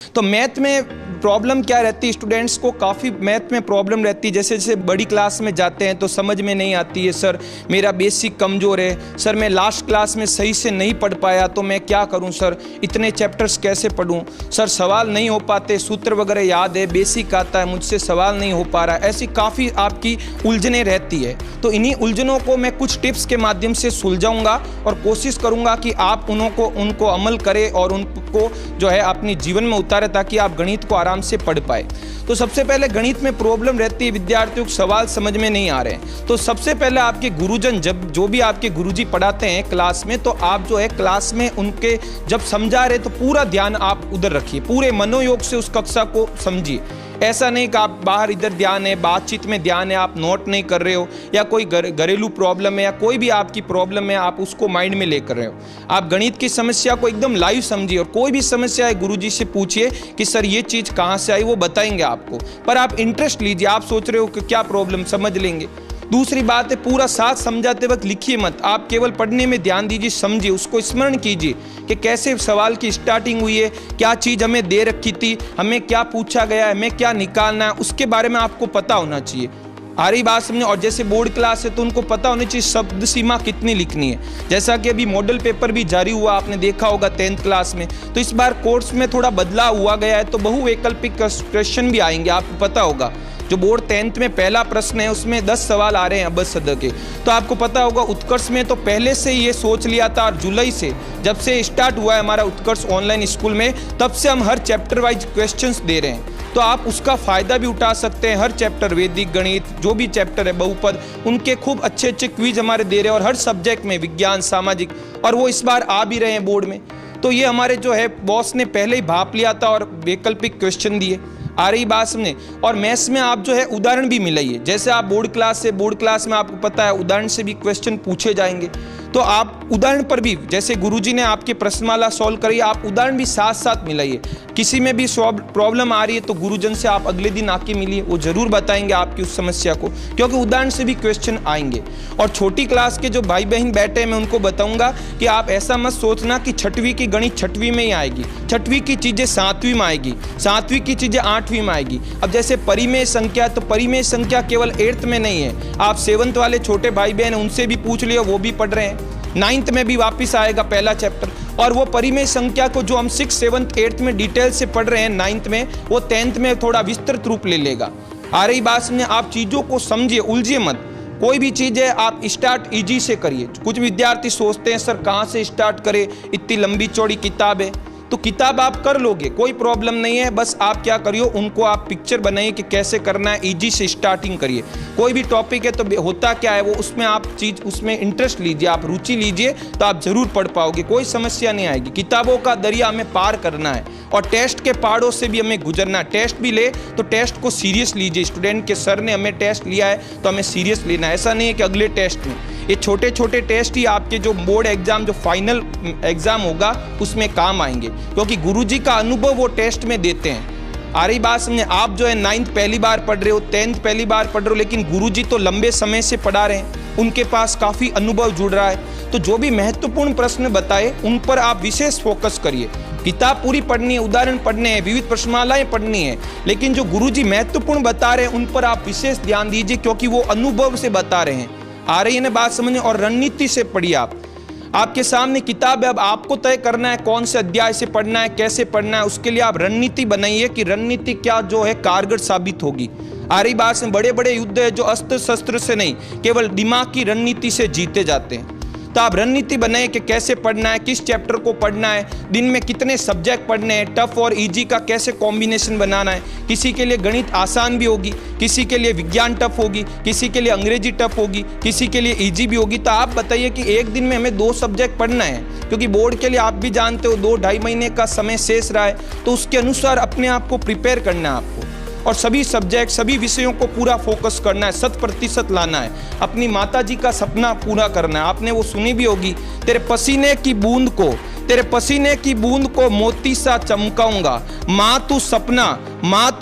तो मैथ में प्रॉब्लम क्या रहती है, स्टूडेंट्स को काफ़ी मैथ में प्रॉब्लम रहती है। जैसे जैसे बड़ी क्लास में जाते हैं तो समझ में नहीं आती है, सर मेरा बेसिक कमज़ोर है, सर मैं लास्ट क्लास में सही से नहीं पढ़ पाया तो मैं क्या करूं सर, इतने चैप्टर्स कैसे पढूं, सर सवाल नहीं हो पाते, सूत्र वगैरह याद है, बेसिक आता है, मुझसे सवाल नहीं हो पा रहा। ऐसी काफ़ी आपकी उलझनें रहती है। तो इन्हीं उलझनों को मैं कुछ टिप्स के माध्यम से सुलझाऊंगा और कोशिश करूंगा कि आप उनको अमल करें और उनको जो है अपनी जीवन में उतारें, ताकि आप गणित को आराम से पढ़ पाए। तो सबसे पहले गणित में प्रॉब्लम रहती है, विद्यार्थियों को सवाल समझ में नहीं आ रहे हैं। तो सबसे पहले आपके गुरुजन जो भी आपके गुरुजी पढ़ाते हैं क्लास में, तो आप जो है क्लास में उनके जब समझा रहे तो पूरा ध्यान आप उधर रखिए, पूरे मनोयोग से उस कक्षा को समझिए। ऐसा नहीं कि आप बाहर इधर ध्यान है, बातचीत में ध्यान है, आप नोट नहीं कर रहे हो, या कोई घरेलू प्रॉब्लम है या कोई भी आपकी प्रॉब्लम है आप उसको माइंड में लेकर रहे हो। आप गणित की समस्या को एकदम लाइव समझिए और कोई भी समस्या है गुरुजी से पूछिए कि सर ये चीज़ कहाँ से आई, वो बताएंगे आपको। पर आप इंटरेस्ट लीजिए, आप सोच रहे हो कि क्या प्रॉब्लम, समझ लेंगे। दूसरी बात है, पूरा साथ समझाते वक्त लिखिए मत, आप केवल पढ़ने में ध्यान दीजिए, समझिए, उसको स्मरण कीजिए कि कैसे सवाल की स्टार्टिंग हुई है, क्या चीज़ हमें दे रखी थी, हमें क्या पूछा गया है, हमें क्या निकालना है, उसके बारे में आपको पता होना चाहिए। आ रही बात समझे। और जैसे बोर्ड क्लास है तो उनको पता होनी चाहिए शब्द सीमा कितनी लिखनी है। जैसा कि अभी मॉडल पेपर भी जारी हुआ, आपने देखा होगा 10th क्लास में, तो इस बार कोर्स में थोड़ा बदलाव हुआ गया है, तो बहुवैकल्पिक क्वेश्चन भी आएंगे, आपको पता होगा। जो बोर्ड 10th में पहला प्रश्न है उसमें 10 सवाल आ रहे हैं अबज सद के। तो आपको पता होगा उत्कर्ष में तो पहले से ये सोच लिया था, और जुलाई से जब से स्टार्ट हुआ है हमारा उत्कर्ष ऑनलाइन स्कूल में, तब से हम हर चैप्टर वाइज क्वेश्चंस दे रहे हैं। तो आप उसका फ़ायदा भी उठा सकते हैं। हर चैप्टर, वैदिक गणित जो भी चैप्टर है, बहुपद, उनके खूब अच्छे अच्छे क्विज हमारे दे रहे हैं, और हर सब्जेक्ट में विज्ञान, सामाजिक, और वो इस बार आ भी रहे हैं बोर्ड में। तो ये हमारे जो है बॉस ने पहले ही भाप लिया था और वैकल्पिक क्वेश्चन दिए। आ रही बात समझे। और मैथ्स में आप जो है उदाहरण भी मिलाइए। जैसे आप बोर्ड क्लास में आपको पता है उदाहरण से भी क्वेश्चन पूछे जाएंगे, तो आप उदाहरण पर भी, जैसे गुरुजी ने आपके प्रश्नमाला सॉल्व करी, आप उदाहरण भी साथ साथ मिलाइए। किसी में भी प्रॉब्लम आ रही है तो गुरुजन से आप अगले दिन आके मिलिए, वो जरूर बताएंगे आपकी उस समस्या को, क्योंकि उदाहरण से भी क्वेश्चन आएंगे। और छोटी क्लास के जो भाई बहन बैठे हैं मैं उनको बताऊंगा कि आप ऐसा मत सोचना कि 6वीं की गणित 6वीं में ही आएगी, 6वीं की चीज़ें 7वीं में आएगी, 7वीं की चीज़ें 8वीं में आएगी। अब जैसे परिमेय संख्या, तो परिमेय संख्या केवल 8th में नहीं है, आप 7th वाले छोटे भाई बहन उनसे भी पूछ लियो, वो भी पढ़ रहे हैं। 9th में भी वापस आएगा पहला चैप्टर, और वो परिमेय संख्या को जो हम 6th, 7th, 8th में डिटेल से पढ़ रहे हैं 9th में, वो 10th में थोड़ा विस्तृत रूप ले लेगा। आ रही बात समझे। आप चीज़ों को समझिए, उलझिए मत। कोई भी चीज़ है आप स्टार्ट इजी से करिए। कुछ विद्यार्थी सोचते हैं सर कहाँ से स्टार्ट करें, इतनी लंबी चौड़ी किताब है, तो किताब आप कर लोगे, कोई प्रॉब्लम नहीं है। बस आप क्या करिए, उनको आप पिक्चर बनाइए कि कैसे करना है, इजी से स्टार्टिंग करिए। कोई भी टॉपिक है तो होता क्या है, वो उसमें आप उसमें इंटरेस्ट लीजिए, आप रुचि लीजिए, तो आप जरूर पढ़ पाओगे, कोई समस्या नहीं आएगी। किताबों का दरिया हमें पार करना है और टेस्ट के पहाड़ों से भी हमें गुजरना है। टेस्ट भी ले तो टेस्ट को सीरियस लीजिए। स्टूडेंट के सर ने हमें टेस्ट लिया है तो हमें सीरियस लेना है। ऐसा नहीं है कि अगले टेस्ट में, ये छोटे छोटे टेस्ट ही आपके जो बोर्ड एग्जाम, जो फाइनल एग्जाम होगा उसमें काम आएंगे, क्योंकि गुरुजी का अनुभव वो टेस्ट में देते हैं। आ रही बात समझे। आप जो है 9th पहली बार पढ़ रहे हो, 10th पहली बार पढ़ रहे हो, लेकिन गुरुजी तो लंबे समय से पढ़ा रहे हैं, उनके पास काफ़ी अनुभव जुड़ रहा है। तो जो भी महत्वपूर्ण प्रश्न बताए उन पर आप विशेष फोकस करिए। किताब पूरी पढ़नी है, उदाहरण पढ़ने हैं, विविध प्रश्नमालाएं पढ़नी है, लेकिन जो गुरुजी महत्वपूर्ण बता रहे हैं उन पर आप विशेष ध्यान दीजिए, क्योंकि वो अनुभव से बता रहे हैं। आ रही है ना बात समझने। और रणनीति से पढ़िए। आपके सामने किताब है, अब आपको तय करना है कौन से अध्याय से पढ़ना है, कैसे पढ़ना है। उसके लिए आप रणनीति बनाइए कि रणनीति क्या जो है कारगर साबित होगी। आ रही बात में। बड़े बड़े युद्ध है जो अस्त्र शस्त्र से नहीं, केवल दिमाग की रणनीति से जीते जाते हैं। तो आप रणनीति बनाएं कि कैसे पढ़ना है, किस चैप्टर को पढ़ना है, दिन में कितने सब्जेक्ट पढ़ने हैं, टफ और इजी का कैसे कॉम्बिनेशन बनाना है। किसी के लिए गणित आसान भी होगी, किसी के लिए विज्ञान टफ होगी, किसी के लिए अंग्रेजी टफ होगी, किसी के लिए इजी भी होगी। तो आप बताइए कि एक दिन में हमें 2 सब्जेक्ट पढ़ना है, क्योंकि बोर्ड के लिए आप भी जानते हो 2-2.5 महीने का समय शेष रहा है, तो उसके अनुसार अपने आप को प्रिपेयर करना है आपको, और सभी सब्जेक्ट, सभी विषयों को पूरा फोकस करना है, 100% लाना है। अपनी माताजी का सपना पूरा करना है। आपने वो सुनी भी होगी, तेरे पसीने की बूंद को मोती सा चमकाऊंगा, माँ तू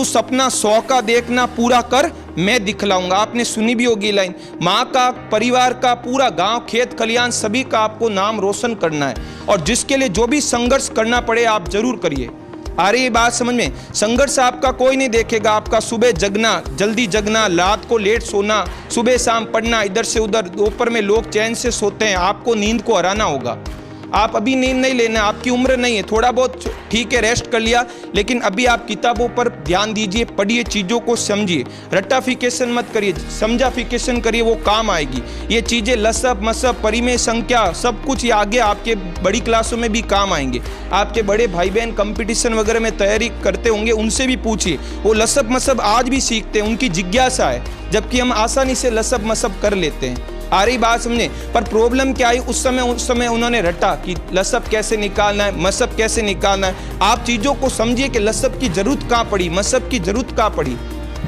सपना 100 का देखना पूरा कर, मैं दिखलाऊंगा। आपने सुनी भी होगी लाइन। माँ का, परिवार का, पूरा गांव, खेत खलियान, सभी का आपको नाम रोशन करना है, और जिसके लिए जो भी संघर्ष करना पड़े आप जरूर करिए। आ रही है बात समझ में? संघर्ष आपका कोई नहीं देखेगा, आपका सुबह जगना, जल्दी जगना, रात को लेट सोना, सुबह शाम पढ़ना, इधर से उधर, दोपहर में लोग चैन से सोते हैं, आपको नींद को हराना होगा। आप अभी नींद नहीं लेना, आपकी उम्र नहीं है, थोड़ा बहुत ठीक है रेस्ट कर लिया, लेकिन अभी आप किताबों पर ध्यान दीजिए, पढ़िए, चीज़ों को समझिए, रट्टाफिकेशन मत करिए, समझाफिकेशन करिए, वो काम आएगी। ये चीज़ें लसब मसब परिमेय संख्या सब कुछ ये आगे आपके बड़ी क्लासों में भी काम आएंगे। आपके बड़े भाई बहन कंपटीशन वगैरह में तैयारी करते होंगे, उनसे भी पूछिए, वो लसब मसब आज भी सीखते हैं, उनकी जिज्ञासा है, जबकि हम आसानी से लसब मसब कर लेते हैं। आ रही बात समझे? पर प्रॉब्लम क्या आई उस समय उन्होंने रटा कि लसब कैसे निकालना है, मसब कैसे निकालना है। आप चीज़ों को समझिए कि लसब की जरूरत कहाँ पड़ी, मसब की जरूरत कहाँ पड़ी।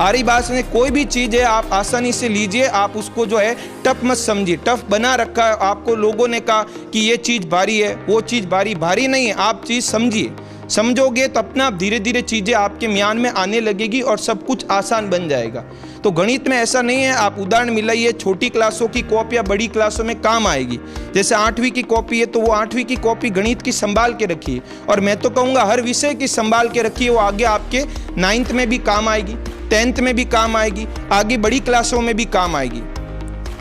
आ रही बात समझे? कोई भी चीज़ है आप आसानी से लीजिए, आप उसको जो है टफ मत समझिए। टफ बना रखा है आपको, लोगों ने कहा कि ये चीज़ भारी है, वो चीज़ भारी नहीं है। आप चीज़ समझिए, समझोगे तो अपना धीरे धीरे चीज़ें आपके म्यान में आने लगेगी और सब कुछ आसान बन जाएगा। तो गणित में ऐसा नहीं है, आप उदाहरण मिलाइए, छोटी क्लासों की कॉपियाँ बड़ी क्लासों में काम आएगी। जैसे 8वीं की कॉपी है तो वो 8वीं की कॉपी गणित की संभाल के रखिए, और मैं तो कहूँगा हर विषय की संभाल के रखिए, वो आगे आपके 9th में भी काम आएगी, 10th में भी काम आएगी, आगे बड़ी क्लासों में भी काम आएगी।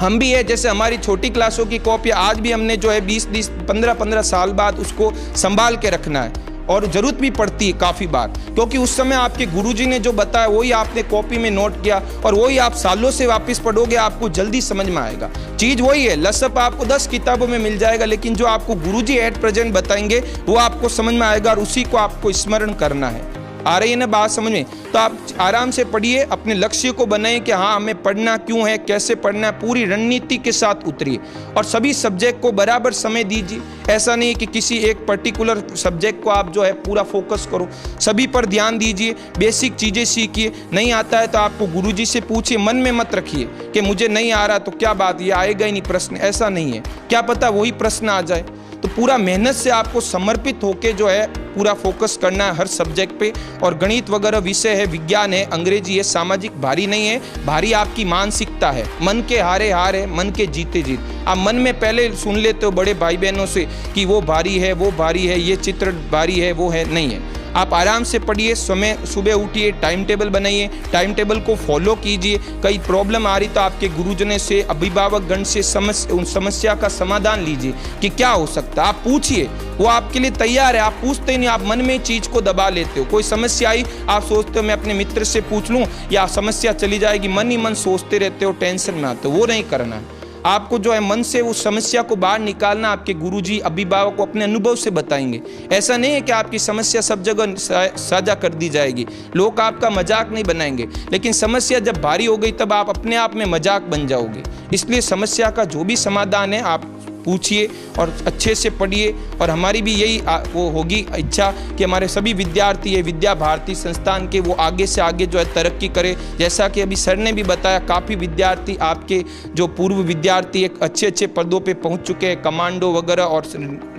हम भी है, जैसे हमारी छोटी क्लासों की कॉपी आज भी हमने जो है 20-20, 15-15 साल बाद उसको संभाल के रखना है, और ज़रूरत भी पड़ती है काफ़ी बार, क्योंकि उस समय आपके गुरुजी ने जो बताया वही आपने कॉपी में नोट किया, और वही आप सालों से वापस पढ़ोगे, आपको जल्दी समझ में आएगा। चीज़ वही है, लसप आपको 10 किताबों में मिल जाएगा, लेकिन जो आपको गुरुजी एट प्रेजेंट बताएंगे वो आपको समझ में आएगा, और उसी को आपको स्मरण करना है। आ रही है ना बात समझ में? तो आप आराम से पढ़िए, अपने लक्ष्य को बनाएं कि हाँ हमें पढ़ना क्यों है, कैसे पढ़ना है, पूरी रणनीति के साथ उतरिए, और सभी सब्जेक्ट को बराबर समय दीजिए। ऐसा नहीं कि किसी एक पर्टिकुलर सब्जेक्ट को आप जो है पूरा फोकस करो, सभी पर ध्यान दीजिए, बेसिक चीज़ें सीखिए। नहीं आता है तो आपको गुरुजी से पूछिए, मन में मत रखिए कि मुझे नहीं आ रहा तो क्या बात, ये आएगा ही नहीं प्रश्न, ऐसा नहीं है, क्या पता वही प्रश्न आ जाए। तो पूरा मेहनत से आपको समर्पित होके जो है पूरा फोकस करना है हर सब्जेक्ट पे। और गणित वगैरह विषय है, विज्ञान है, अंग्रेजी है, सामाजिक भारी नहीं है, भारी आपकी मानसिकता है। मन के हारे हार है, मन के जीते जीत। आप मन में पहले सुन लेते हो बड़े भाई बहनों से कि वो भारी है, वो भारी है, ये चित्र भारी है, वो है, नहीं है। आप आराम से पढ़िए, समय सुबह उठिए, टाइम टेबल बनाइए, टाइम टेबल को फॉलो कीजिए। कई प्रॉब्लम आ रही तो आपके गुरुजनों से, अभिभावकगण से उन समस्या का समाधान लीजिए कि क्या हो सकता है। आप पूछिए, वो आपके लिए तैयार है। आप पूछते नहीं, आप मन में चीज़ को दबा लेते हो। कोई समस्या आई, आप सोचते हो मैं अपने मित्र से पूछ लूँ या समस्या चली जाएगी, मन ही मन सोचते रहते हो, टेंशन में आते हो। वो नहीं करना है आपको, जो है मन से उस समस्या को बाहर निकालना। आपके गुरुजी अभिभावक को अपने अनुभव से बताएंगे। ऐसा नहीं है कि आपकी समस्या सब जगह साझा कर दी जाएगी, लोग आपका मजाक नहीं बनाएंगे, लेकिन समस्या जब भारी हो गई तब आप अपने आप में मजाक बन जाओगे। इसलिए समस्या का जो भी समाधान है आप पूछिए और अच्छे से पढ़िए। और हमारी भी यही वो होगी इच्छा कि हमारे सभी विद्यार्थी ये विद्या भारती संस्थान के वो आगे से आगे जो है तरक्की करे। जैसा कि अभी सर ने भी बताया, काफ़ी विद्यार्थी आपके जो पूर्व विद्यार्थी एक अच्छे पदों पे पहुंच चुके हैं, कमांडो वगैरह और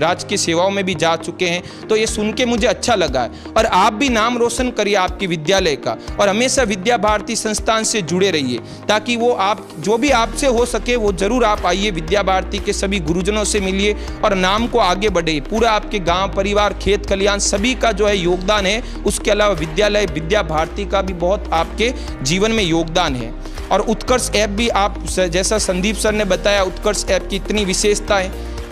राजकीय सेवाओं में भी जा चुके हैं। तो ये सुन के मुझे अच्छा लगा है। और आप भी नाम रोशन करिए आपके विद्यालय का, और हमेशा विद्या भारती संस्थान से जुड़े रहिए, ताकि वो आप जो भी आपसे हो सके वो जरूर आप आइए, विद्या भारती के सभी गुरुजनों से मिलिए और नाम को आगे बढ़े। पूरा आपके गांव, परिवार, खेत खलियान सभी का जो है योगदान है। उसके अलावा विद्यालय विद्या भारती का भी बहुत आपके जीवन में योगदान है। और उत्कर्ष ऐप भी आप, जैसा संदीप सर ने बताया, उत्कर्ष ऐप की इतनी विशेषताएं,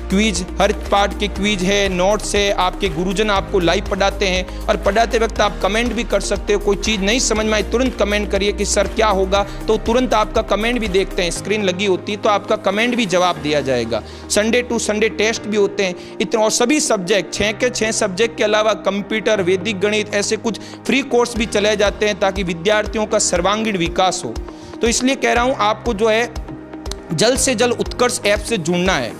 क्विज, हर पार्ट के क्विज है, नोट्स है, आपके गुरुजन आपको लाइव पढ़ाते हैं। और पढ़ाते वक्त आप कमेंट भी कर सकते हो। कोई चीज़ नहीं समझ में आई तुरंत कमेंट करिए कि सर क्या होगा, तो तुरंत आपका कमेंट भी देखते हैं, स्क्रीन लगी होती है तो आपका कमेंट भी जवाब दिया जाएगा। संडे टू संडे टेस्ट भी होते हैं इतने, और सभी सब्जेक्ट 6 के 6 सब्जेक्ट के अलावा कंप्यूटर, वैदिक गणित, ऐसे कुछ फ्री कोर्स भी चलाए जाते हैं ताकि विद्यार्थियों का सर्वांगीण विकास हो। तो इसलिए कह रहा हूँ आपको जो है जल्द से जल्द उत्कर्ष ऐप से जुड़ना है।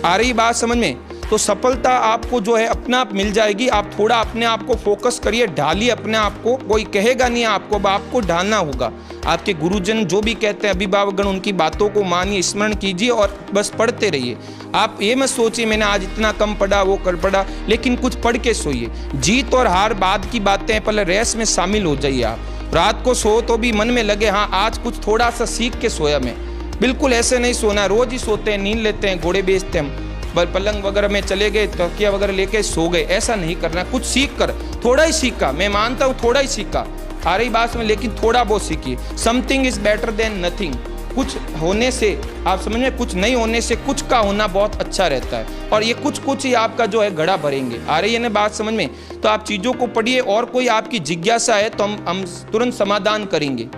आ रही बात समझ में? तो सफलता आपको जो है अपने आप मिल जाएगी। आप थोड़ा अपने आप को फोकस करिए, ढालिए अपने आप को। कोई कहेगा नहीं आपको, अब आपको ढालना होगा। आपके गुरुजन जो भी कहते हैं, अभिभावकगण, उनकी बातों को मानिए, स्मरण कीजिए और बस पढ़ते रहिए। आप ये मत सोचिए मैंने आज इतना कम पढ़ा, वो कर पढ़ा, लेकिन कुछ पढ़ के सोइए। जीत और हार बाद की बातें, पहले रेस में शामिल हो जाइए। आप रात को सो तो भी मन में लगे हाँ आज कुछ थोड़ा सा सीख के सोया मैं। बिल्कुल ऐसे नहीं सोना, रोज ही सोते हैं, नींद लेते हैं, घोड़े बेचते हैं हम। पलंग वगैरह में चले गए, तकिया वगैरह लेके सो गए, ऐसा नहीं करना। कुछ सीख कर, थोड़ा ही सीखा, मैं मानता हूँ थोड़ा ही सीखा, आ रही बात में, लेकिन थोड़ा बहुत सीखिए। Something is better than nothing. कुछ होने से, आप समझ में, कुछ नहीं होने से कुछ का होना बहुत अच्छा रहता है, और ये कुछ ही आपका जो है घड़ा भरेंगे। आ रही है ना बात समझ में? तो आप चीज़ों को पढ़िए, और कोई आपकी जिज्ञासा है तो हम तुरंत समाधान करेंगे।